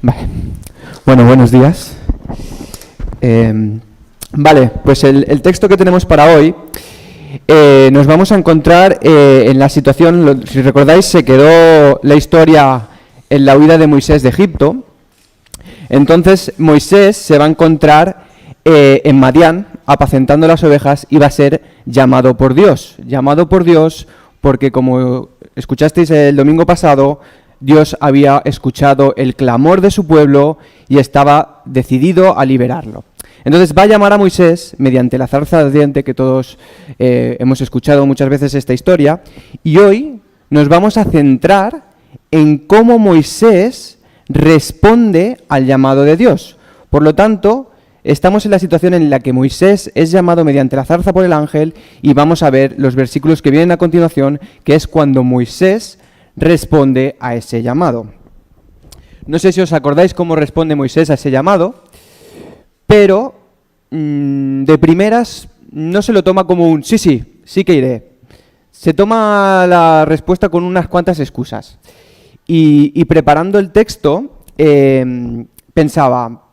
Vale. Bueno, buenos días. Vale, pues el texto que tenemos para hoy nos vamos a encontrar en la situación, si recordáis, se quedó la historia en la huida de Moisés de Egipto. Entonces Moisés se va a encontrar en Madián, apacentando las ovejas, y va a ser llamado por Dios porque, como escuchasteis el domingo pasado, Dios había escuchado el clamor de su pueblo y estaba decidido a liberarlo. Entonces va a llamar a Moisés mediante la zarza ardiente, que todos hemos escuchado muchas veces esta historia, y hoy nos vamos a centrar en cómo Moisés responde al llamado de Dios. Por lo tanto, estamos en la situación en la que Moisés es llamado mediante la zarza por el ángel, y vamos a ver los versículos que vienen a continuación, que es cuando Moisés responde a ese llamado. No sé si os acordáis cómo responde Moisés a ese llamado, pero de primeras no se lo toma como un sí que iré. Se toma la respuesta con unas cuantas excusas. Y preparando el texto, pensaba,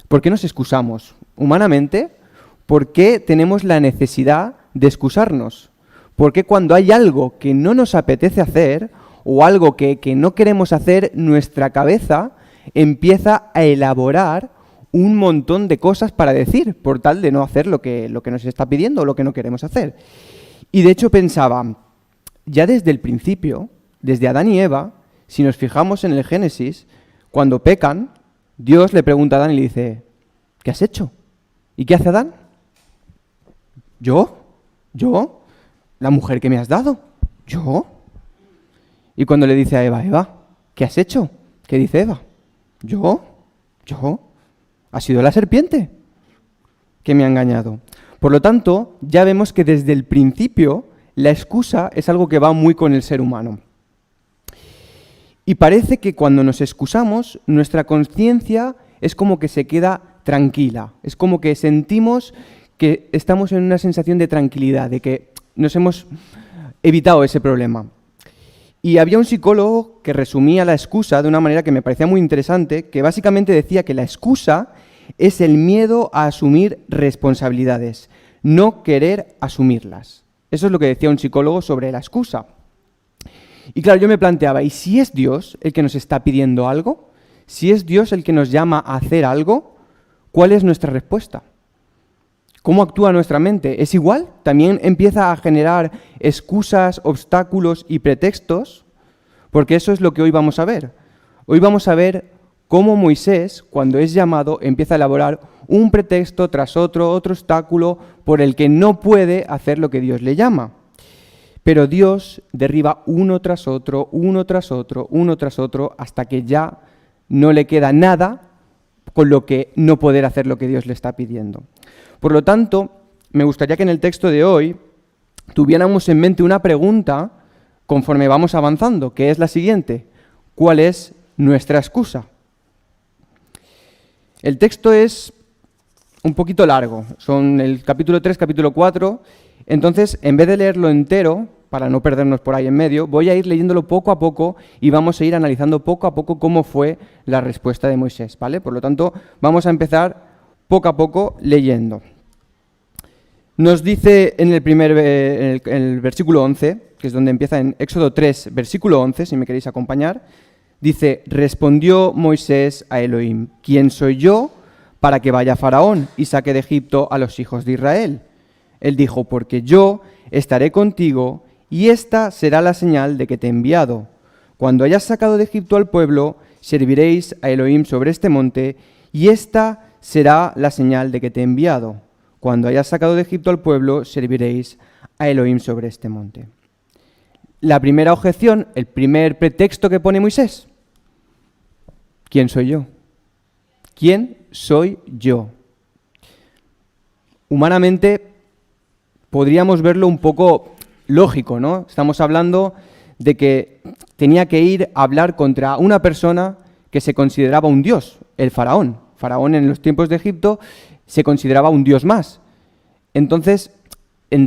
¿por qué nos excusamos? Humanamente, ¿por qué tenemos la necesidad de excusarnos? ¿Por qué cuando hay algo que no nos apetece hacer o algo que no queremos hacer, nuestra cabeza empieza a elaborar un montón de cosas para decir, por tal de no hacer lo que nos está pidiendo o lo que no queremos hacer? Y de hecho pensaba, ya desde el principio, desde Adán y Eva, si nos fijamos en el Génesis, cuando pecan, Dios le pregunta a Adán y le dice, ¿qué has hecho? ¿Y qué hace Adán? ¿Yo? ¿La mujer que me has dado? ¿Yo? Y cuando le dice a Eva, ¿qué has hecho? ¿Qué dice Eva? ¿Yo? ¿Ha sido la serpiente que me ha engañado? Por lo tanto, ya vemos que desde el principio la excusa es algo que va muy con el ser humano. Y parece que cuando nos excusamos, nuestra conciencia es como que se queda tranquila. Es como que sentimos que estamos en una sensación de tranquilidad, de que nos hemos evitado ese problema. Y había un psicólogo que resumía la excusa de una manera que me parecía muy interesante, que básicamente decía que la excusa es el miedo a asumir responsabilidades, no querer asumirlas. Eso es lo que decía un psicólogo sobre la excusa. Y claro, yo me planteaba, ¿y si es Dios el que nos está pidiendo algo? Si es Dios el que nos llama a hacer algo, ¿cuál es nuestra respuesta? ¿Cómo actúa nuestra mente? ¿Es igual? ¿También empieza a generar excusas, obstáculos y pretextos? Porque eso es lo que hoy vamos a ver. Hoy vamos a ver cómo Moisés, cuando es llamado, empieza a elaborar un pretexto tras otro obstáculo por el que no puede hacer lo que Dios le llama. Pero Dios derriba uno tras otro, hasta que ya no le queda nada con lo que no poder hacer lo que Dios le está pidiendo. Por lo tanto, me gustaría que en el texto de hoy tuviéramos en mente una pregunta conforme vamos avanzando, que es la siguiente: ¿cuál es nuestra excusa? El texto es un poquito largo, son el capítulo 3, capítulo 4, entonces en vez de leerlo entero, para no perdernos por ahí en medio, voy a ir leyéndolo poco a poco y vamos a ir analizando poco a poco cómo fue la respuesta de Moisés, ¿vale? Por lo tanto, vamos a empezar poco a poco leyendo. Nos dice en el versículo 11, que es donde empieza en Éxodo 3, versículo 11, si me queréis acompañar, dice, respondió Moisés a Elohim, ¿quién soy yo para que vaya Faraón y saque de Egipto a los hijos de Israel? Él dijo, porque yo estaré contigo y esta será la señal de que te he enviado. Cuando hayas sacado de Egipto al pueblo, serviréis a Elohim sobre este monte y esta será la señal de que te he enviado. Cuando hayas sacado de Egipto al pueblo, serviréis a Elohim sobre este monte. La primera objeción, el primer pretexto que pone Moisés. ¿Quién soy yo? ¿Quién soy yo? Humanamente podríamos verlo un poco lógico, ¿no? Estamos hablando de que tenía que ir a hablar contra una persona que se consideraba un dios, el faraón. Faraón en los tiempos de Egipto se consideraba un dios más. Entonces,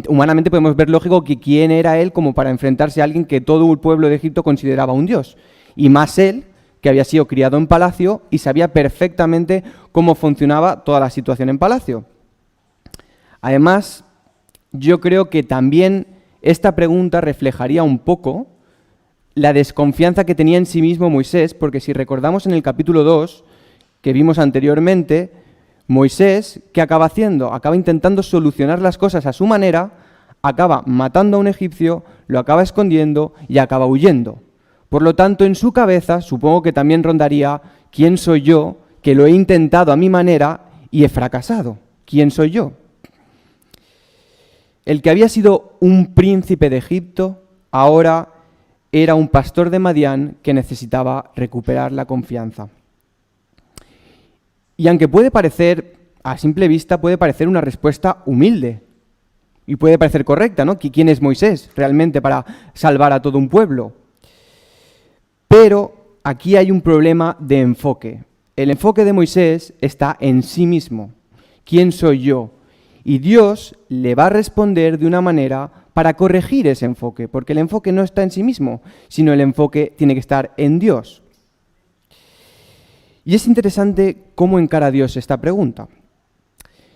humanamente podemos ver lógico que quién era él como para enfrentarse a alguien que todo el pueblo de Egipto consideraba un dios. Y más él, que había sido criado en palacio y sabía perfectamente cómo funcionaba toda la situación en palacio. Además, yo creo que también esta pregunta reflejaría un poco la desconfianza que tenía en sí mismo Moisés, porque si recordamos en el capítulo 2, que vimos anteriormente, Moisés, ¿qué acaba haciendo? Acaba intentando solucionar las cosas a su manera, acaba matando a un egipcio, lo acaba escondiendo y acaba huyendo. Por lo tanto, en su cabeza, supongo que también rondaría, ¿quién soy yo que lo he intentado a mi manera y he fracasado? ¿Quién soy yo? El que había sido un príncipe de Egipto, ahora era un pastor de Madián que necesitaba recuperar la confianza. Y aunque puede parecer, a simple vista, puede parecer una respuesta humilde y puede parecer correcta, ¿no? ¿Quién es Moisés realmente para salvar a todo un pueblo? Pero aquí hay un problema de enfoque. El enfoque de Moisés está en sí mismo. ¿Quién soy yo? Y Dios le va a responder de una manera para corregir ese enfoque, porque el enfoque no está en sí mismo, sino el enfoque tiene que estar en Dios. Y es interesante cómo encara Dios esta pregunta.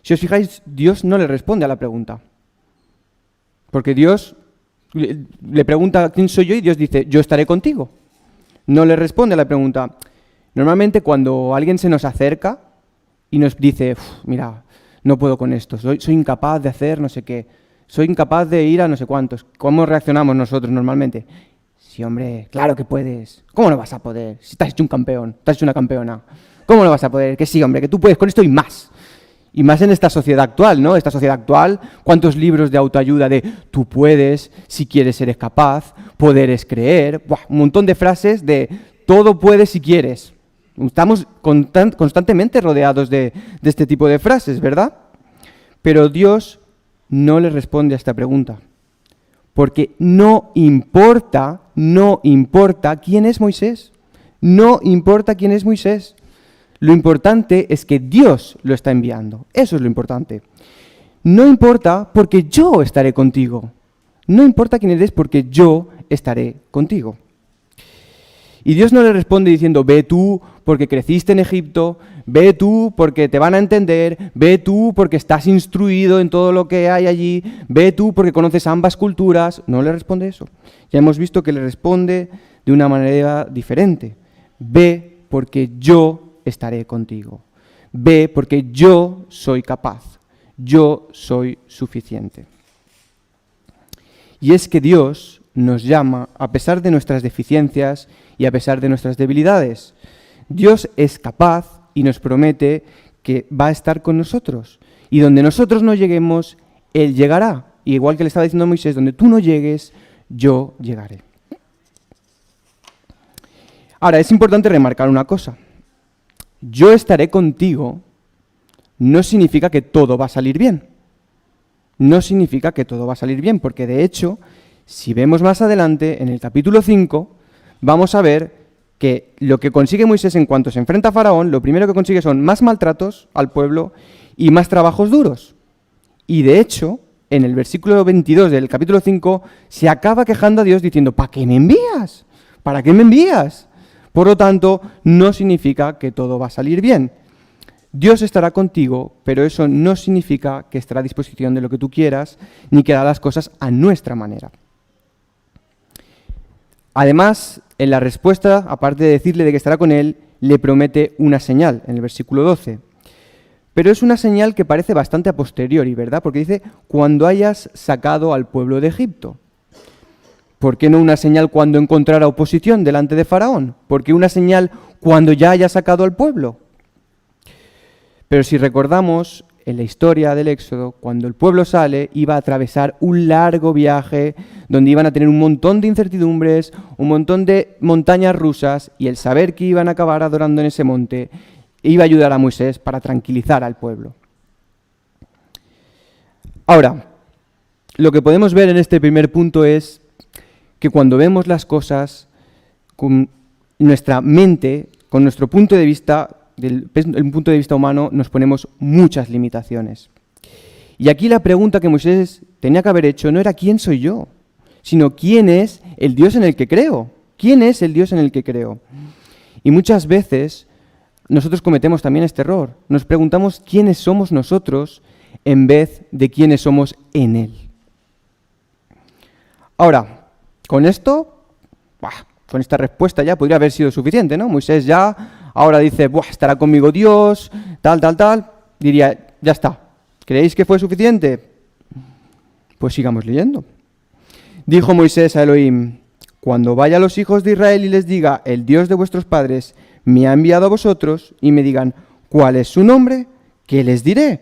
Si os fijáis, Dios no le responde a la pregunta. Porque Dios le pregunta quién soy yo y Dios dice, yo estaré contigo. No le responde a la pregunta. Normalmente cuando alguien se nos acerca y nos dice, mira, no puedo con esto, soy incapaz de hacer no sé qué, soy incapaz de ir a no sé cuántos. ¿Cómo reaccionamos nosotros normalmente? Sí, hombre, claro que puedes. ¿Cómo no vas a poder? Si te has hecho un campeón, te has hecho una campeona. ¿Cómo no vas a poder? Que sí, hombre, que tú puedes con esto y más. Y más en esta sociedad actual, ¿no? Esta sociedad actual, ¿cuántos libros de autoayuda de tú puedes, si quieres eres capaz, poder es creer? ¡Buah! Un montón de frases de todo puedes si quieres. Estamos constantemente rodeados de este tipo de frases, ¿verdad? Pero Dios no le responde a esta pregunta. Porque no importa quién es Moisés. No importa quién es Moisés. Lo importante es que Dios lo está enviando. Eso es lo importante. No importa porque yo estaré contigo. No importa quién eres porque yo estaré contigo. Y Dios no le responde diciendo, ve tú porque creciste en Egipto, ve tú porque te van a entender, ve tú porque estás instruido en todo lo que hay allí, ve tú porque conoces ambas culturas. No le responde eso. Ya hemos visto que le responde de una manera diferente. Ve porque yo estaré contigo. Ve porque yo soy capaz. Yo soy suficiente. Y es que Dios nos llama a pesar de nuestras deficiencias y a pesar de nuestras debilidades. Dios es capaz y nos promete que va a estar con nosotros. Y donde nosotros no lleguemos, Él llegará. Y igual que le estaba diciendo a Moisés, donde tú no llegues, yo llegaré. Ahora, es importante remarcar una cosa. Yo estaré contigo no significa que todo va a salir bien. No significa que todo va a salir bien, porque de hecho, si vemos más adelante, en el capítulo 5, vamos a ver que lo que consigue Moisés en cuanto se enfrenta a Faraón, lo primero que consigue son más maltratos al pueblo y más trabajos duros. Y de hecho, en el versículo 22 del capítulo 5, se acaba quejando a Dios diciendo, ¿para qué me envías? ¿Para qué me envías? Por lo tanto, no significa que todo va a salir bien. Dios estará contigo, pero eso no significa que estará a disposición de lo que tú quieras, ni que hará las cosas a nuestra manera. Además, en la respuesta, aparte de decirle de que estará con él, le promete una señal, en el versículo 12. Pero es una señal que parece bastante a posteriori, ¿verdad? Porque dice, cuando hayas sacado al pueblo de Egipto. ¿Por qué no una señal cuando encontrara oposición delante de Faraón? ¿Por qué una señal cuando ya haya sacado al pueblo? Pero si recordamos, en la historia del Éxodo, cuando el pueblo sale, iba a atravesar un largo viaje donde iban a tener un montón de incertidumbres, un montón de montañas rusas, y el saber que iban a acabar adorando en ese monte iba a ayudar a Moisés para tranquilizar al pueblo. Ahora, lo que podemos ver en este primer punto es que cuando vemos las cosas con nuestra mente, con nuestro punto de vista, del punto de vista humano, nos ponemos muchas limitaciones. Y aquí la pregunta que Moisés tenía que haber hecho no era ¿quién soy yo?, sino ¿quién es el Dios en el que creo? ¿Quién es el Dios en el que creo? Y muchas veces nosotros cometemos también este error. Nos preguntamos quiénes somos nosotros en vez de quiénes somos en Él. Ahora, con esto, con esta respuesta ya podría haber sido suficiente, ¿no? Moisés ya ahora dice, estará conmigo Dios, tal. Diría, ya está. ¿Creéis que fue suficiente? Pues sigamos leyendo. Dijo Moisés a Elohim, cuando vaya a los hijos de Israel y les diga, el Dios de vuestros padres me ha enviado a vosotros, y me digan, ¿cuál es su nombre? ¿Qué les diré?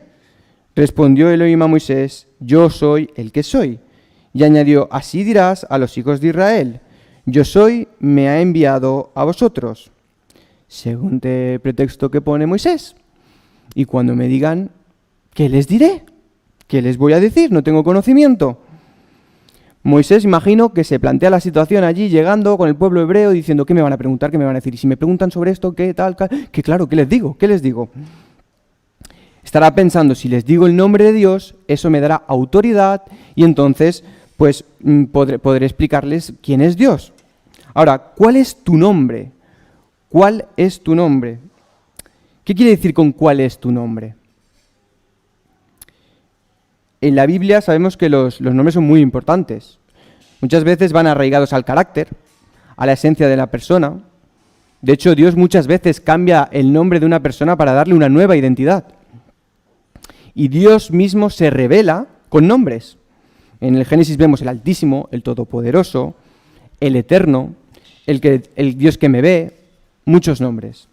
Respondió Elohim a Moisés, yo soy el que soy. Y añadió, así dirás a los hijos de Israel, yo soy, me ha enviado a vosotros. Segundo pretexto que pone Moisés. Y cuando me digan, ¿qué les diré? ¿Qué les voy a decir? No tengo conocimiento. Moisés, imagino que se plantea la situación allí, llegando con el pueblo hebreo, diciendo, ¿qué me van a preguntar? ¿Qué me van a decir? Y si me preguntan sobre esto, ¿qué tal? Que claro, ¿qué les digo? ¿Qué les digo? Estará pensando, si les digo el nombre de Dios, eso me dará autoridad y entonces, pues, podré explicarles quién es Dios. Ahora, ¿cuál es tu nombre? ¿Cuál es tu nombre? ¿Qué quiere decir con cuál es tu nombre? En la Biblia sabemos que los nombres son muy importantes. Muchas veces van arraigados al carácter, a la esencia de la persona. De hecho, Dios muchas veces cambia el nombre de una persona para darle una nueva identidad. Y Dios mismo se revela con nombres. En el Génesis vemos el Altísimo, el Todopoderoso, el Eterno, el Dios que me ve, muchos nombres.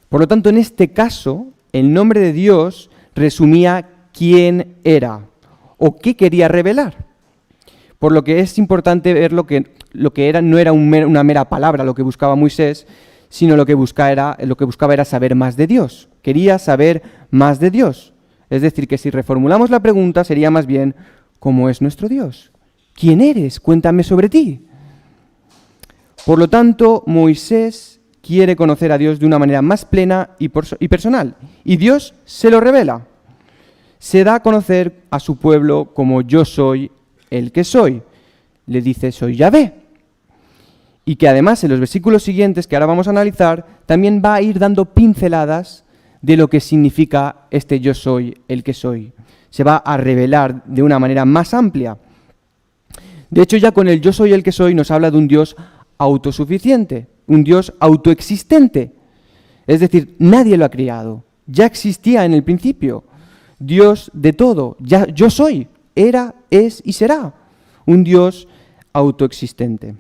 Por lo tanto, en este caso, el nombre de Dios resumía quién era o qué quería revelar. Por lo que es importante ver lo que era, no era una mera palabra lo que buscaba Moisés, sino lo que buscaba era saber más de Dios. Quería saber más de Dios. Es decir, que si reformulamos la pregunta sería más bien, ¿cómo es nuestro Dios? ¿Quién eres? Cuéntame sobre ti. Por lo tanto, Moisés quiere conocer a Dios de una manera más plena y personal. Y Dios se lo revela. Se da a conocer a su pueblo como yo soy el que soy. Le dice, soy Yahvé. Y que además en los versículos siguientes, que ahora vamos a analizar, también va a ir dando pinceladas de lo que significa este yo soy el que soy. Se va a revelar de una manera más amplia. De hecho, ya con el yo soy el que soy nos habla de un Dios autosuficiente, un Dios autoexistente. Es decir, nadie lo ha creado. Ya existía en el principio. Dios de todo. Ya, yo soy. Era, es y será. Un Dios autoexistente.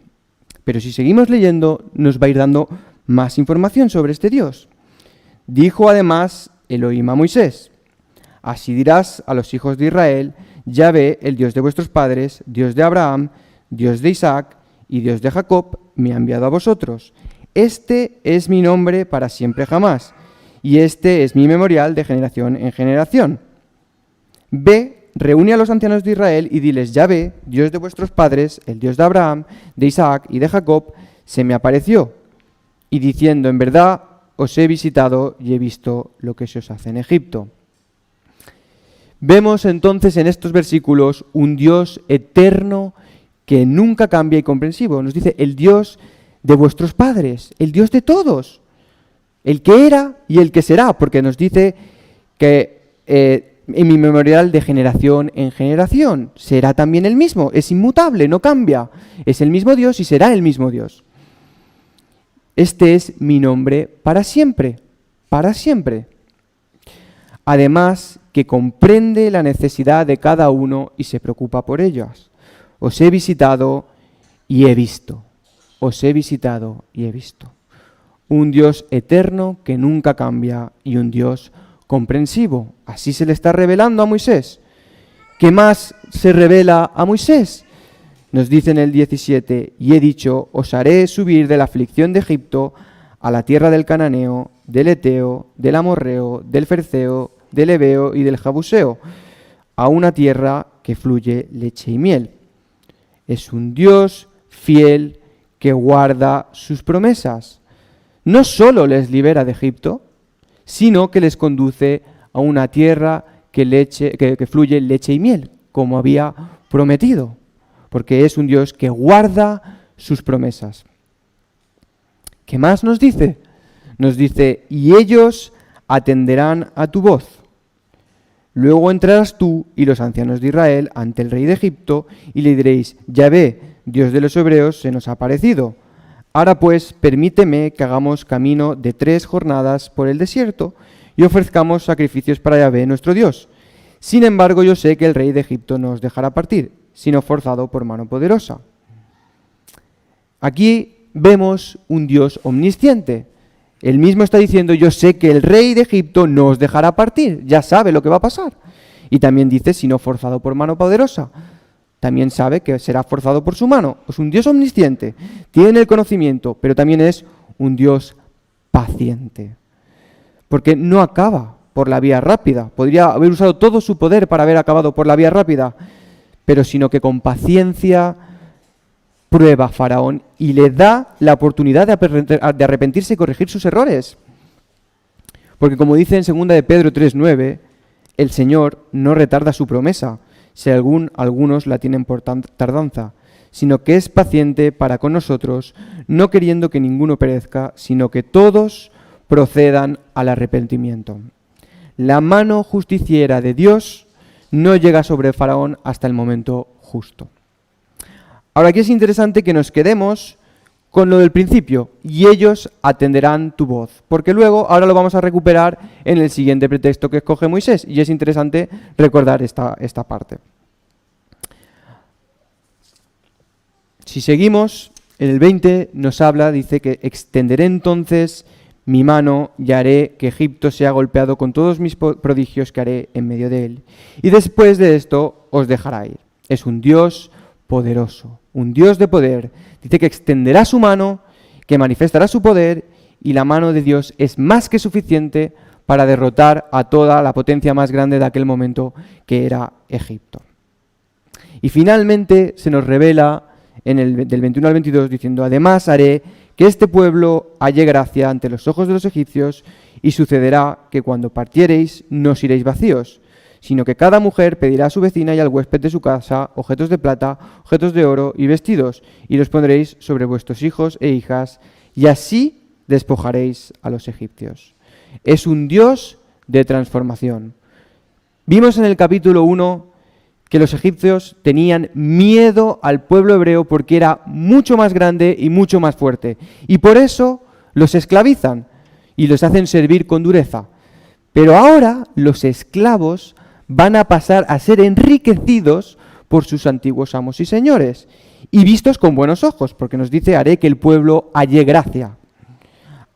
Pero si seguimos leyendo, nos va a ir dando más información sobre este Dios. Dijo además Elohim a Moisés, así dirás a los hijos de Israel, Yahvé, el Dios de vuestros padres, Dios de Abraham, Dios de Isaac y Dios de Jacob, me ha enviado a vosotros. Este es mi nombre para siempre jamás, y este es mi memorial de generación en generación. Ve, reúne a los ancianos de Israel y diles, Yahvé, Dios de vuestros padres, el Dios de Abraham, de Isaac y de Jacob, se me apareció, y diciendo, en verdad, os he visitado y he visto lo que se os hace en Egipto. Vemos entonces en estos versículos un Dios eterno que nunca cambia y comprensivo. Nos dice el Dios de vuestros padres, el Dios de todos, el que era y el que será, porque nos dice que en mi memorial de generación en generación será también el mismo, es inmutable, no cambia, es el mismo Dios y será el mismo Dios. Este es mi nombre para siempre, para siempre. Además, que comprende la necesidad de cada uno y se preocupa por ellas. Os he visitado y he visto. Os he visitado y he visto. Un Dios eterno que nunca cambia y un Dios comprensivo. Así se le está revelando a Moisés. ¿Qué más se revela a Moisés? Nos dice en el 17, y he dicho, os haré subir de la aflicción de Egipto a la tierra del Cananeo, del Eteo, del Amorreo, del Ferceo, del Heveo y del Jabuseo, a una tierra que fluye leche y miel. Es un Dios fiel que guarda sus promesas. No solo les libera de Egipto, sino que les conduce a una tierra que fluye leche y miel, como había prometido, porque es un Dios que guarda sus promesas. ¿Qué más nos dice? Nos dice, y ellos atenderán a tu voz. Luego entrarás tú y los ancianos de Israel ante el rey de Egipto y le diréis, Yahvé, Dios de los hebreos, se nos ha aparecido. Ahora pues, permíteme que hagamos camino de 3 jornadas por el desierto y ofrezcamos sacrificios para Yahvé, nuestro Dios. Sin embargo, yo sé que el rey de Egipto no os dejará partir, sino forzado por mano poderosa. Aquí vemos un Dios omnisciente. Él mismo está diciendo, yo sé que el rey de Egipto no os dejará partir, ya sabe lo que va a pasar. Y también dice, sino forzado por mano poderosa. También sabe que será forzado por su mano. Es un Dios omnisciente, tiene el conocimiento, pero también es un Dios paciente. Porque no acaba por la vía rápida. Podría haber usado todo su poder para haber acabado por la vía rápida, pero sino que con paciencia prueba a Faraón y le da la oportunidad de arrepentirse y corregir sus errores. Porque como dice en 2 de Pedro 3:9, el Señor no retarda su promesa, si algunos la tienen por tardanza, sino que es paciente para con nosotros, no queriendo que ninguno perezca, sino que todos procedan al arrepentimiento. La mano justiciera de Dios no llega sobre Faraón hasta el momento justo. Ahora aquí es interesante que nos quedemos con lo del principio, y ellos atenderán tu voz, porque luego ahora lo vamos a recuperar en el siguiente pretexto que escoge Moisés, y es interesante recordar esta parte. Si seguimos, en el 20 nos habla, dice que extenderé entonces mi mano y haré que Egipto sea golpeado con todos mis prodigios que haré en medio de él. Y después de esto os dejará ir. Es un Dios poderoso, un Dios de poder. Dice que extenderá su mano, que manifestará su poder, y la mano de Dios es más que suficiente para derrotar a toda la potencia más grande de aquel momento, que era Egipto. Y finalmente se nos revela del 21 al 22 diciendo, además haré que este pueblo halle gracia ante los ojos de los egipcios, y sucederá que cuando partiereis no os iréis vacíos, sino que cada mujer pedirá a su vecina y al huésped de su casa objetos de plata, objetos de oro y vestidos, y los pondréis sobre vuestros hijos e hijas, y así despojaréis a los egipcios. Es un Dios de transformación. Vimos en el capítulo 1 que los egipcios tenían miedo al pueblo hebreo porque era mucho más grande y mucho más fuerte, y por eso los esclavizan y los hacen servir con dureza. Pero ahora los esclavos van a pasar a ser enriquecidos por sus antiguos amos y señores, y vistos con buenos ojos, porque nos dice, haré que el pueblo halle gracia.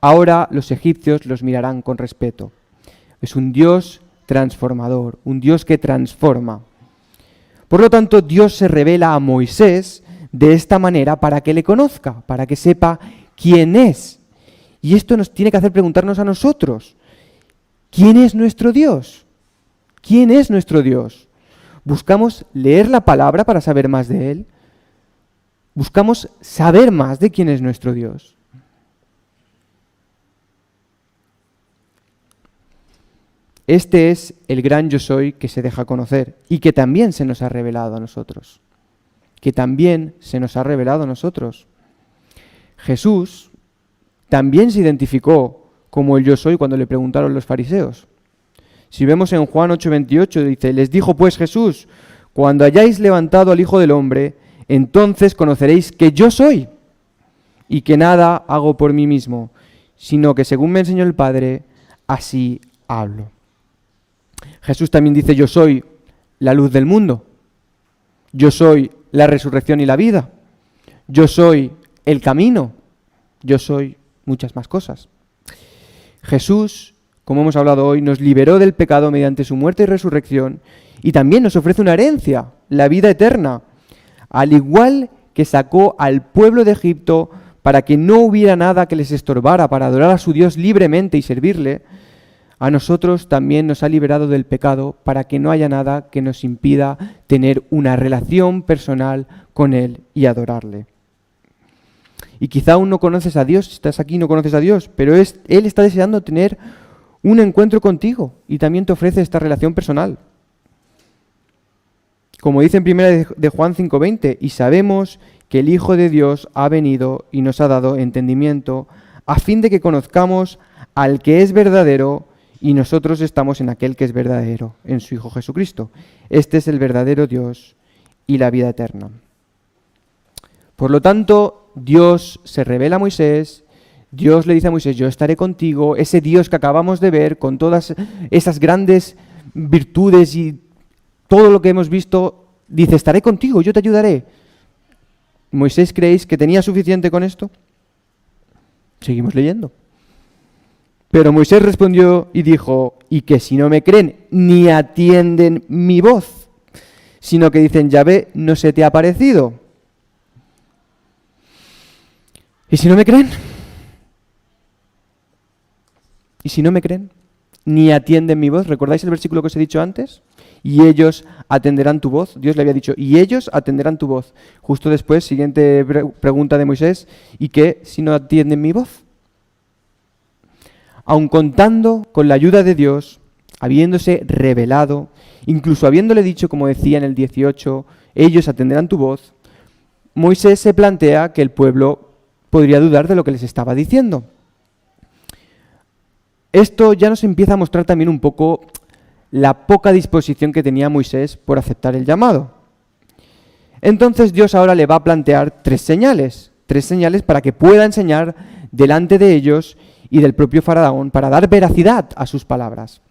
Ahora los egipcios los mirarán con respeto. Es un Dios transformador, un Dios que transforma. Por lo tanto, Dios se revela a Moisés de esta manera para que le conozca, para que sepa quién es. Y esto nos tiene que hacer preguntarnos a nosotros, ¿quién es nuestro Dios? ¿Quién es nuestro Dios? ¿Buscamos leer la palabra para saber más de Él? ¿Buscamos saber más de quién es nuestro Dios? Este es el gran yo soy que se deja conocer y que también se nos ha revelado a nosotros. Que también se nos ha revelado a nosotros. Jesús también se identificó como el yo soy cuando le preguntaron los fariseos. Si vemos en Juan 8:28, dice, les dijo pues Jesús, cuando hayáis levantado al Hijo del Hombre, entonces conoceréis que yo soy y que nada hago por mí mismo, sino que según me enseñó el Padre, así hablo. Jesús también dice, yo soy la luz del mundo, yo soy la resurrección y la vida, yo soy el camino, yo soy muchas más cosas. Jesús, como hemos hablado hoy, nos liberó del pecado mediante su muerte y resurrección, y también nos ofrece una herencia, la vida eterna, al igual que sacó al pueblo de Egipto para que no hubiera nada que les estorbara para adorar a su Dios libremente y servirle. A nosotros también nos ha liberado del pecado para que no haya nada que nos impida tener una relación personal con Él y adorarle. Y quizá aún no conoces a Dios, estás aquí y no conoces a Dios, pero Él está deseando tener un encuentro contigo y también te ofrece esta relación personal. Como dice en 1 de Juan 5:20, y sabemos que el Hijo de Dios ha venido y nos ha dado entendimiento a fin de que conozcamos al que es verdadero y nosotros estamos en aquel que es verdadero, en su Hijo Jesucristo. Este es el verdadero Dios y la vida eterna. Por lo tanto, Dios se revela a Moisés, Dios le dice a Moisés, yo estaré contigo, ese Dios que acabamos de ver con todas esas grandes virtudes y todo lo que hemos visto, dice, estaré contigo, yo te ayudaré. ¿Moisés creéis que tenía suficiente con esto? Seguimos leyendo. Pero Moisés respondió y dijo, y que si no me creen ni atienden mi voz, sino que dicen, Yahvé no se te ha parecido. ¿Y si no me creen? ¿Y si no me creen? Ni atienden mi voz. ¿Recordáis el versículo que os he dicho antes? Y ellos atenderán tu voz. Dios le había dicho, y ellos atenderán tu voz. Justo después, siguiente pregunta de Moisés, ¿y qué si no atienden mi voz? Aun contando con la ayuda de Dios, habiéndose revelado, incluso habiéndole dicho, como decía en el 18, ellos atenderán tu voz, Moisés se plantea que el pueblo podría dudar de lo que les estaba diciendo. Esto ya nos empieza a mostrar también un poco la poca disposición que tenía Moisés por aceptar el llamado. Entonces Dios ahora le va a plantear tres señales para que pueda enseñar delante de ellos y del propio Faraón para dar veracidad a sus palabras.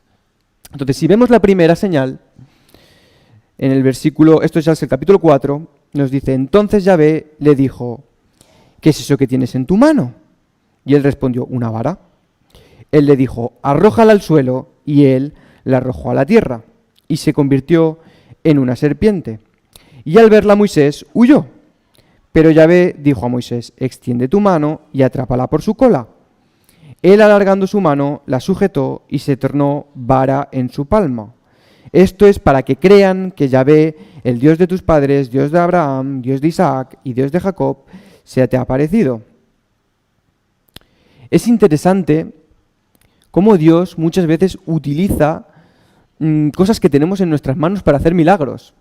Entonces, si vemos la primera señal, en el versículo, esto ya es el capítulo 4, nos dice, entonces Yahvé le dijo, ¿qué es eso que tienes en tu mano? Y él respondió, una vara. Él le dijo, arrójala al suelo, y él la arrojó a la tierra, y se convirtió en una serpiente. Y al verla Moisés huyó. Pero Yahvé dijo a Moisés, extiende tu mano y atrápala por su cola. Él, alargando su mano, la sujetó y se tornó vara en su palma. Esto es para que crean que Yahvé, el Dios de tus padres, Dios de Abraham, Dios de Isaac y Dios de Jacob, se te ha aparecido. Es interesante cómo Dios muchas veces utiliza cosas que tenemos en nuestras manos para hacer milagros.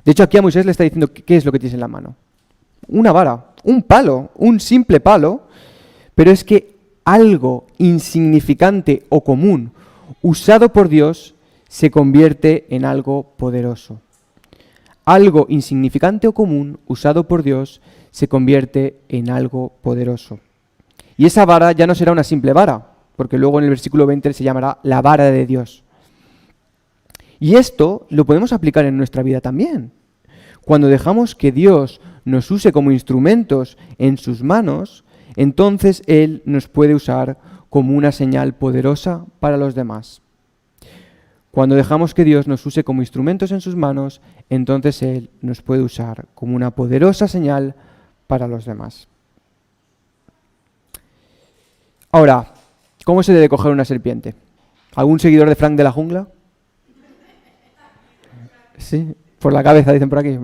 De hecho, aquí a Moisés le está diciendo, ¿qué es lo que tienes en la mano? Una vara, un palo, un simple palo, pero es que algo insignificante o común usado por Dios se convierte en algo poderoso. Algo insignificante o común usado por Dios se convierte en algo poderoso. Y esa vara ya no será una simple vara, porque luego en el versículo 20 se llamará la vara de Dios. Y esto lo podemos aplicar en nuestra vida también. Cuando dejamos que Dios nos use como instrumentos en sus manos, entonces Él nos puede usar como una señal poderosa para los demás. Cuando dejamos que Dios nos use como instrumentos en sus manos, entonces Él nos puede usar como una poderosa señal para los demás. Ahora, ¿cómo se debe coger una serpiente? ¿Algún seguidor de Frank de la Jungla? Sí, por la cabeza, dicen por aquí.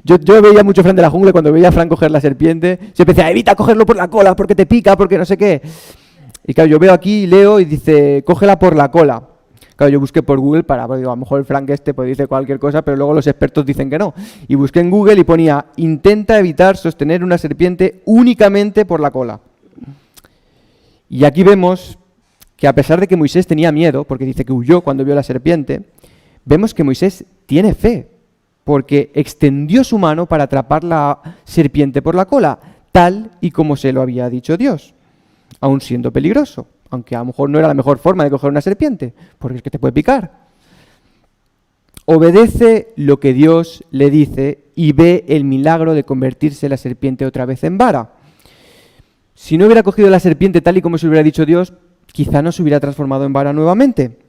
Yo veía mucho Frank de la Jungla y cuando veía a Frank coger la serpiente, siempre decía, evita cogerlo por la cola porque te pica, porque no sé qué. Y claro, yo veo aquí, leo y dice, cógela por la cola. Claro, yo busqué por Google porque digo, a lo mejor el Frank pues dice cualquier cosa, pero luego los expertos dicen que no. Y busqué en Google y ponía, intenta evitar sostener una serpiente únicamente por la cola. Y aquí vemos que a pesar de que Moisés tenía miedo, porque dice que huyó cuando vio la serpiente, vemos que Moisés tiene fe, porque extendió su mano para atrapar la serpiente por la cola, tal y como se lo había dicho Dios, aun siendo peligroso, aunque a lo mejor no era la mejor forma de coger una serpiente, porque es que te puede picar. Obedece lo que Dios le dice y ve el milagro de convertirse la serpiente otra vez en vara. Si no hubiera cogido la serpiente tal y como se hubiera dicho Dios, quizá no se hubiera transformado en vara nuevamente.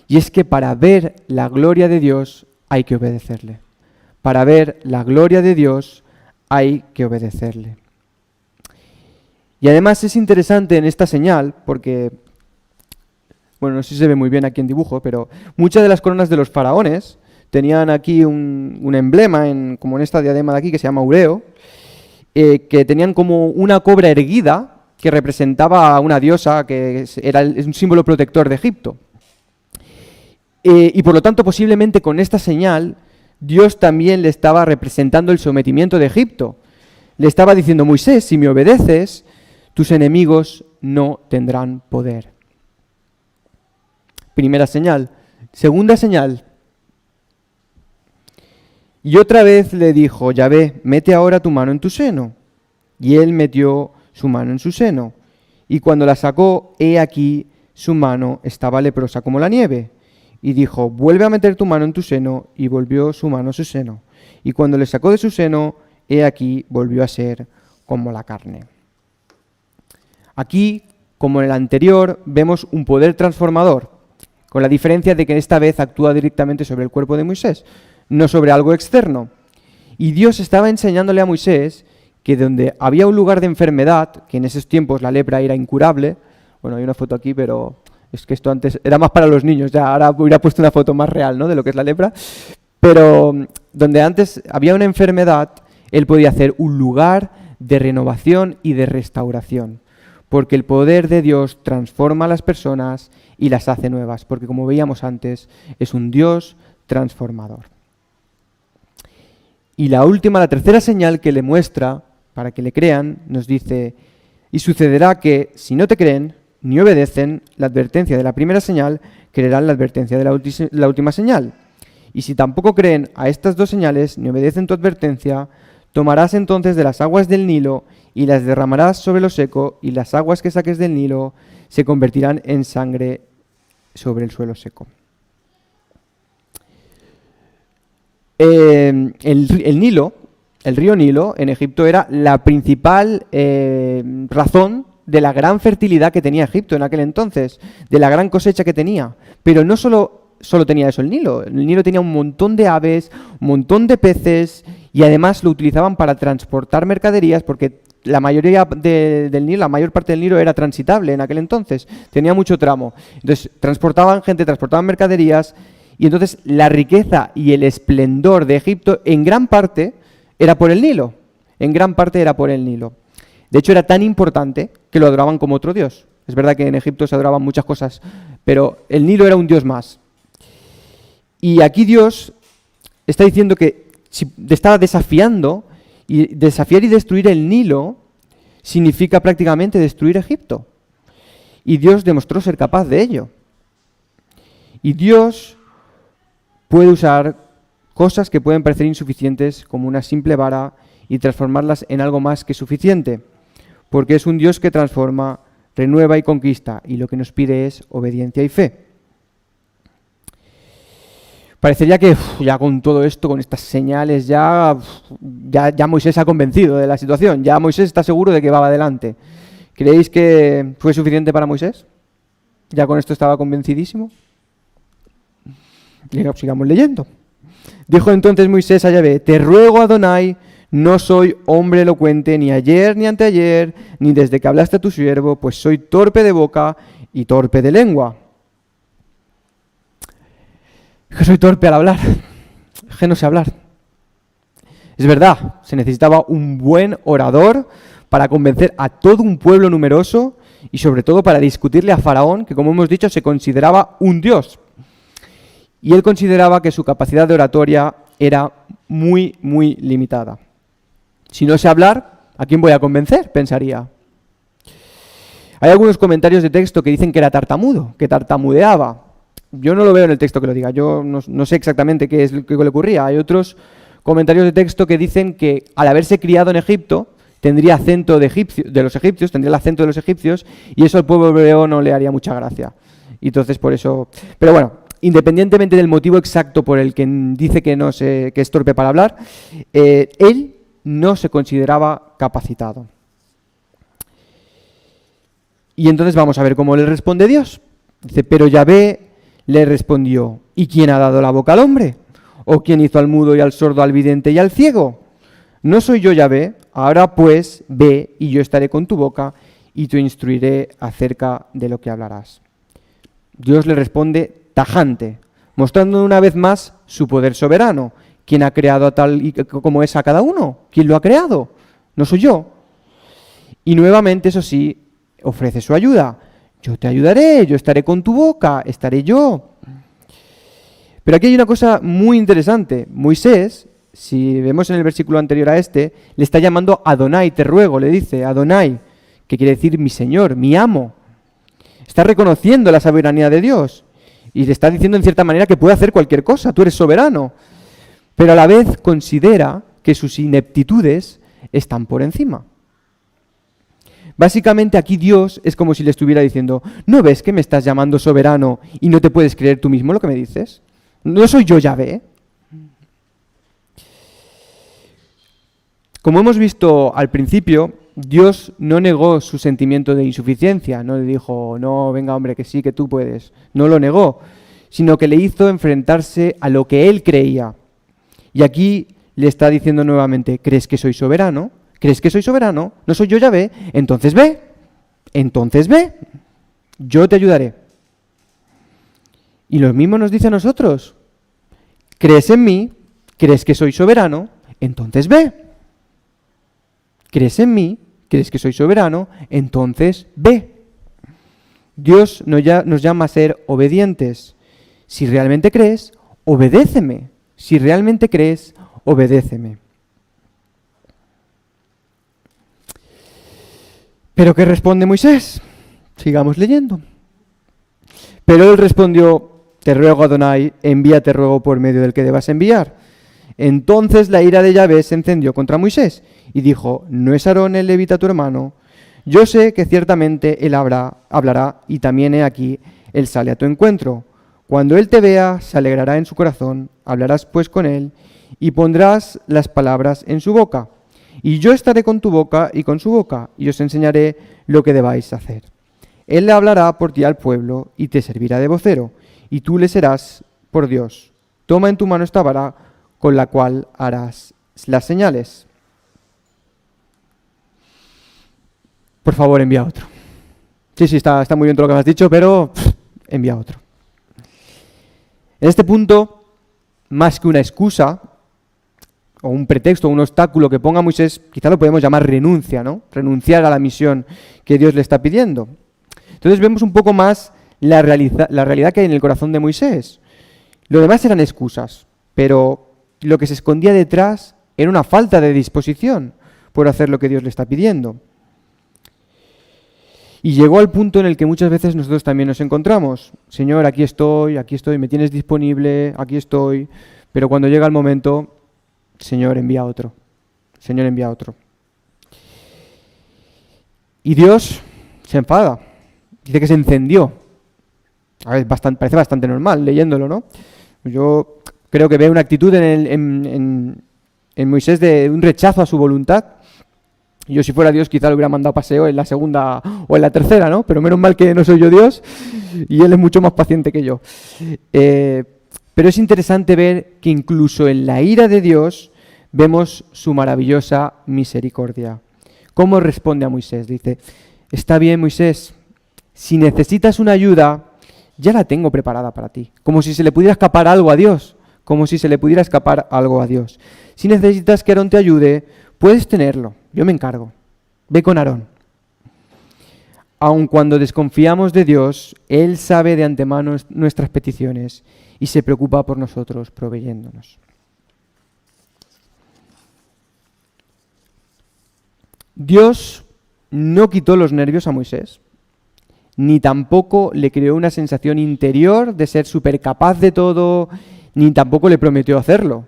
Y es que para ver la gloria de Dios hay que obedecerle. Para ver la gloria de Dios hay que obedecerle. Y además es interesante en esta señal, porque, bueno, no sé si se ve muy bien aquí en dibujo, pero muchas de las coronas de los faraones tenían aquí un emblema, como en esta diadema de aquí, que se llama Ureo, que tenían como una cobra erguida que representaba a una diosa que es un símbolo protector de Egipto. Y por lo tanto, posiblemente con esta señal, Dios también le estaba representando el sometimiento de Egipto. Le estaba diciendo, Moisés, si me obedeces, tus enemigos no tendrán poder. Primera señal. Segunda señal. Y otra vez le dijo, Yahvé, mete ahora tu mano en tu seno. Y él metió su mano en su seno. Y cuando la sacó, he aquí, su mano estaba leprosa como la nieve. Y dijo, vuelve a meter tu mano en tu seno. Y volvió su mano a su seno. Y cuando le sacó de su seno, he aquí, volvió a ser como la carne. Aquí, como en el anterior, vemos un poder transformador, con la diferencia de que esta vez actúa directamente sobre el cuerpo de Moisés, no sobre algo externo. Y Dios estaba enseñándole a Moisés que donde había un lugar de enfermedad, que en esos tiempos la lepra era incurable, bueno, hay una foto aquí, pero es que esto antes era más para los niños, ya ahora hubiera puesto una foto más real, ¿no?, de lo que es la lepra, pero donde antes había una enfermedad, él podía hacer un lugar de renovación y de restauración, porque el poder de Dios transforma a las personas y las hace nuevas, porque como veíamos antes, es un Dios transformador. Y la tercera señal que le muestra, para que le crean, nos dice, y sucederá que, si no te creen, ni obedecen la advertencia de la primera señal, creerán la advertencia de la última señal. Y si tampoco creen a estas dos señales, ni obedecen tu advertencia, tomarás entonces de las aguas del Nilo y las derramarás sobre lo seco, y las aguas que saques del Nilo se convertirán en sangre sobre el suelo seco. El Nilo, el río Nilo, en Egipto era la principal razón de la gran fertilidad que tenía Egipto en aquel entonces, de la gran cosecha que tenía. Pero no solo tenía eso el Nilo tenía un montón de aves, un montón de peces, y además lo utilizaban para transportar mercaderías, porque la mayoría del Nilo, la mayor parte del Nilo era transitable en aquel entonces, tenía mucho tramo. Entonces transportaban gente, transportaban mercaderías, y entonces la riqueza y el esplendor de Egipto en gran parte era por el Nilo. En gran parte era por el Nilo. De hecho era tan importante que lo adoraban como otro dios. Es verdad que en Egipto se adoraban muchas cosas, pero el Nilo era un dios más. Y aquí Dios está diciendo que estaba desafiando, y desafiar y destruir el Nilo significa prácticamente destruir Egipto. Y Dios demostró ser capaz de ello. Y Dios puede usar cosas que pueden parecer insuficientes como una simple vara y transformarlas en algo más que suficiente, porque es un Dios que transforma, renueva y conquista, y lo que nos pide es obediencia y fe. Parecería que ya con todo esto, con estas señales, ya Moisés se ha convencido de la situación, ya Moisés está seguro de que va adelante. ¿Creéis que fue suficiente para Moisés? ¿Ya con esto estaba convencidísimo? Sigamos leyendo. Dijo entonces Moisés a Yahvé, te ruego, Adonai, no soy hombre elocuente ni ayer ni anteayer, ni desde que hablaste a tu siervo, pues soy torpe de boca y torpe de lengua. Que soy torpe al hablar, que no sé hablar. Es verdad, se necesitaba un buen orador para convencer a todo un pueblo numeroso y sobre todo para discutirle a Faraón, que como hemos dicho se consideraba un dios. Y él consideraba que su capacidad de oratoria era muy, muy limitada. Si no sé hablar, ¿a quién voy a convencer?, pensaría. Hay algunos comentarios de texto que dicen que era tartamudo, que tartamudeaba. Yo no lo veo en el texto que lo diga, yo no sé exactamente qué es lo que le ocurría. Hay otros comentarios de texto que dicen que al haberse criado en Egipto, tendría acento de los egipcios, tendría el acento de los egipcios, y eso al pueblo hebreo no le haría mucha gracia. Y entonces por eso... Pero bueno, independientemente del motivo exacto por el que dice que es torpe para hablar, él no se consideraba capacitado. Y entonces vamos a ver cómo le responde Dios. Dice, pero Yahvé le respondió, ¿y quién ha dado la boca al hombre? ¿O quién hizo al mudo y al sordo, al vidente y al ciego? ¿No soy yo Yahvé? Ahora pues ve y yo estaré con tu boca y te instruiré acerca de lo que hablarás. Dios le responde tajante, mostrando una vez más su poder soberano. ¿Quién ha creado a tal y como es a cada uno? ¿Quién lo ha creado? No soy yo. Y nuevamente, eso sí, ofrece su ayuda. Yo te ayudaré, yo estaré con tu boca, estaré yo. Pero aquí hay una cosa muy interesante. Moisés, si vemos en el versículo anterior a este, le está llamando Adonai, te ruego, le dice, Adonai, que quiere decir mi Señor, mi amo. Está reconociendo la soberanía de Dios y le está diciendo en cierta manera que puede hacer cualquier cosa, tú eres soberano. Pero a la vez considera que sus ineptitudes están por encima. Básicamente aquí Dios es como si le estuviera diciendo, ¿no ves que me estás llamando soberano y no te puedes creer tú mismo lo que me dices? ¿No soy yo Yahvé? Como hemos visto al principio, Dios no negó su sentimiento de insuficiencia, no le dijo, no, venga hombre, que sí, que tú puedes. No lo negó, sino que le hizo enfrentarse a lo que él creía. Y aquí le está diciendo nuevamente, ¿crees que soy soberano? ¿Crees que soy soberano? ¿No soy yo Yahvé? Entonces ve, yo te ayudaré. Y lo mismo nos dice a nosotros, ¿crees en mí? ¿Crees que soy soberano? Entonces ve. ¿Crees en mí? ¿Crees que soy soberano? Entonces ve. Dios nos llama a ser obedientes. Si realmente crees, obedéceme. Si realmente crees, obedéceme. ¿Pero qué responde Moisés? Sigamos leyendo. Pero él respondió, te ruego, Adonai, te ruego por medio del que debas enviar. Entonces la ira de Yahvé se encendió contra Moisés y dijo, ¿no es Aarón el levita tu hermano? Yo sé que ciertamente él hablará y también he aquí, él sale a tu encuentro. Cuando él te vea, se alegrará en su corazón, hablarás pues con él y pondrás las palabras en su boca. Y yo estaré con tu boca y con su boca, y os enseñaré lo que debáis hacer. Él le hablará por ti al pueblo y te servirá de vocero, y tú le serás por Dios. Toma en tu mano esta vara con la cual harás las señales. Por favor, envía otro. Sí, está muy bien todo lo que me has dicho, pero envía otro. En este punto, más que una excusa, o un pretexto, un obstáculo que ponga Moisés, quizá lo podemos llamar renuncia, ¿no? Renunciar a la misión que Dios le está pidiendo. Entonces vemos un poco más la realidad que hay en el corazón de Moisés. Lo demás eran excusas, pero lo que se escondía detrás era una falta de disposición por hacer lo que Dios le está pidiendo. Y llegó al punto en el que muchas veces nosotros también nos encontramos. Señor, aquí estoy, me tienes disponible, aquí estoy, pero cuando llega el momento, Señor, envía otro. Señor, envía otro. Y Dios se enfada. Dice que se encendió. A ver, parece bastante normal leyéndolo, ¿no? Yo creo que veo una actitud en Moisés de un rechazo a su voluntad. Yo, si fuera Dios, quizá lo hubiera mandado paseo en la segunda o en la tercera, ¿no? Pero menos mal que no soy yo Dios y Él es mucho más paciente que yo. Pero es interesante ver que incluso en la ira de Dios vemos su maravillosa misericordia. ¿Cómo responde a Moisés? Dice, está bien, Moisés, si necesitas una ayuda, ya la tengo preparada para ti. Como si se le pudiera escapar algo a Dios. Si necesitas que Aarón te ayude, puedes tenerlo. Yo me encargo. Ve con Aarón. Aun cuando desconfiamos de Dios, Él sabe de antemano nuestras peticiones y se preocupa por nosotros proveyéndonos. Dios no quitó los nervios a Moisés, ni tampoco le creó una sensación interior de ser supercapaz de todo, ni tampoco le prometió hacerlo.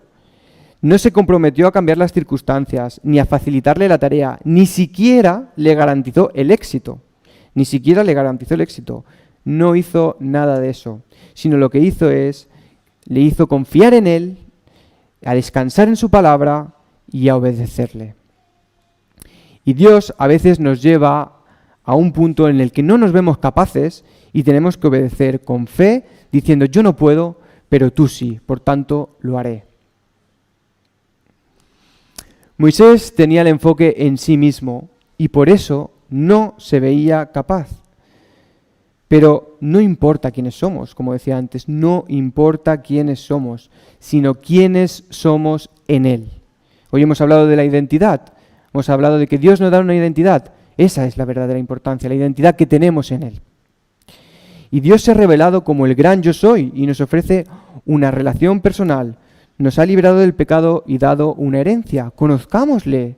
No se comprometió a cambiar las circunstancias, ni a facilitarle la tarea, ni siquiera le garantizó el éxito. No hizo nada de eso, sino lo que hizo le hizo confiar en Él, a descansar en su palabra y a obedecerle. Y Dios a veces nos lleva a un punto en el que no nos vemos capaces y tenemos que obedecer con fe, diciendo yo no puedo, pero tú sí, por tanto lo haré. Moisés tenía el enfoque en sí mismo y por eso no se veía capaz. Pero no importa quiénes somos, como decía antes, no importa quiénes somos, sino quiénes somos en Él. Hoy hemos hablado de la identidad, hemos hablado de que Dios nos da una identidad. Esa es la verdadera importancia, la identidad que tenemos en Él. Y Dios se ha revelado como el gran yo soy y nos ofrece una relación personal. Nos ha librado del pecado y dado una herencia. Conozcámosle.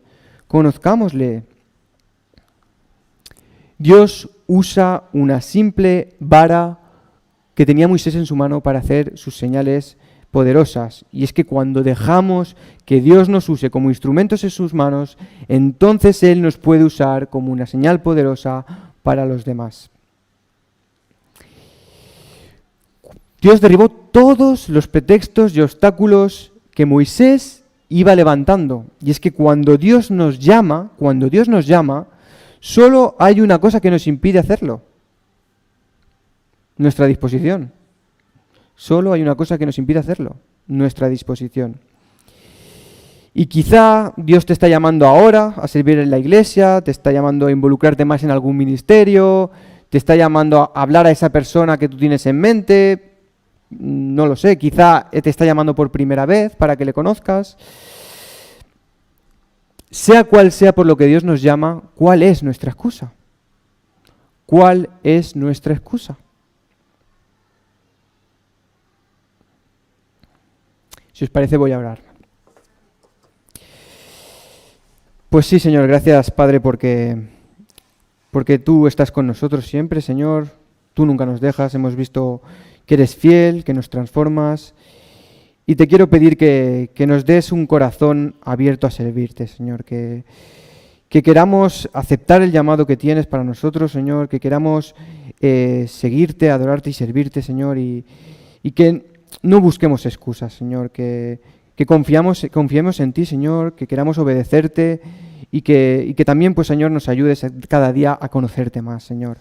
Dios usa una simple vara que tenía Moisés en su mano para hacer sus señales poderosas. Y es que cuando dejamos que Dios nos use como instrumentos en sus manos, entonces Él nos puede usar como una señal poderosa para los demás. Dios derribó todos los pretextos y obstáculos que Moisés iba levantando. Y es que cuando Dios nos llama, solo hay una cosa que nos impide hacerlo: nuestra disposición. Solo hay una cosa que nos impide hacerlo: nuestra disposición. Y quizá Dios te está llamando ahora a servir en la iglesia, te está llamando a involucrarte más en algún ministerio, te está llamando a hablar a esa persona que tú tienes en mente, no lo sé, quizá te está llamando por primera vez para que le conozcas. Sea cual sea por lo que Dios nos llama, ¿cuál es nuestra excusa? ¿Cuál es nuestra excusa? Si os parece, voy a orar. Pues sí, Señor, gracias, Padre, porque tú estás con nosotros siempre, Señor. Tú nunca nos dejas, hemos visto que eres fiel, que nos transformas. Y te quiero pedir que nos des un corazón abierto a servirte, Señor, que queramos aceptar el llamado que tienes para nosotros, Señor, que queramos seguirte, adorarte y servirte, Señor, y que no busquemos excusas, Señor, que confiemos en ti, Señor, que queramos obedecerte y que también, pues, Señor, nos ayudes cada día a conocerte más, Señor.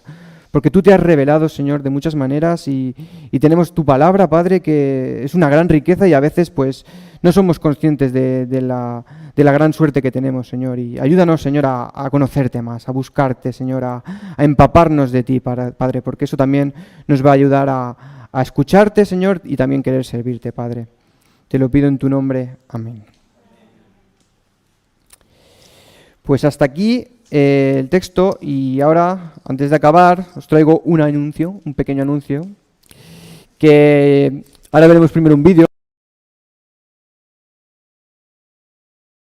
Porque tú te has revelado, Señor, de muchas maneras y tenemos tu palabra, Padre, que es una gran riqueza y a veces, pues, no somos conscientes de la gran suerte que tenemos, Señor. Y ayúdanos, Señor, a conocerte más, a buscarte, Señor, a empaparnos de ti, Padre, porque eso también nos va a ayudar a escucharte, Señor, y también querer servirte, Padre. Te lo pido en tu nombre. Amén. Pues hasta aquí el texto, y ahora, antes de acabar, os traigo un pequeño anuncio, que ahora veremos primero un vídeo.